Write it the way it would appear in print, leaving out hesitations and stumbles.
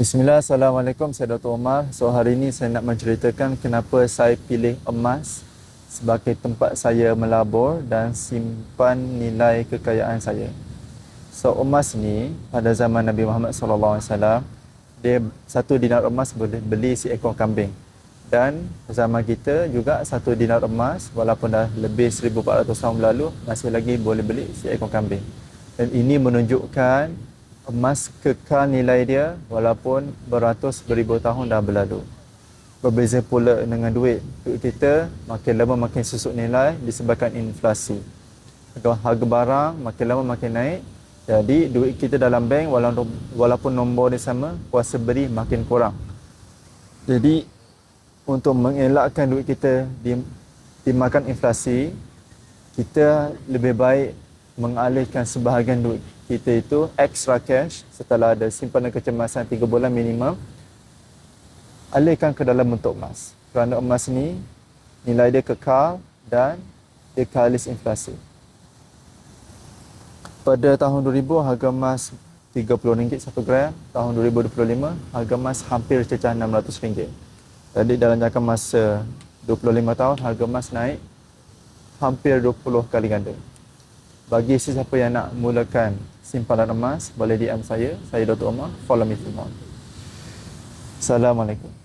Bismillah, Assalamualaikum, saya Dr. Omar. So hari ini saya nak menceritakan kenapa saya pilih emas sebagai tempat saya melabur dan simpan nilai kekayaan saya. So emas ni pada zaman Nabi Muhammad SAW, dia satu dinar emas boleh beli seekor kambing. Dan zaman kita juga satu dinar emas walaupun dah lebih 1400 tahun berlalu masih lagi boleh beli seekor kambing. Dan ini menunjukkan emas kekal nilai dia walaupun beribu tahun dah berlalu. Berbeza pula dengan duit. Duit kita makin lama makin susut nilai disebabkan inflasi. Harga barang makin lama makin naik. Jadi duit kita dalam bank walaupun nombor dia sama, kuasa beri makin kurang. Jadi untuk mengelakkan duit kita dimakan inflasi, kita lebih baik mengalihkan sebahagian duit kita itu extra cash setelah ada simpanan kecemasan 3 bulan minimum, alihkan ke dalam bentuk emas. Kerana emas ni nilai dia kekal dan dia kalis inflasi. Pada tahun 2000 harga emas RM30 1 gram, tahun 2025 harga emas hampir cecah RM600. Jadi dalam jangka masa 25 tahun harga emas naik hampir 20 kali ganda. Bagi sesiapa yang nak mulakan simpanan emas, boleh DM saya Dr. Omar, follow me for more. Assalamualaikum.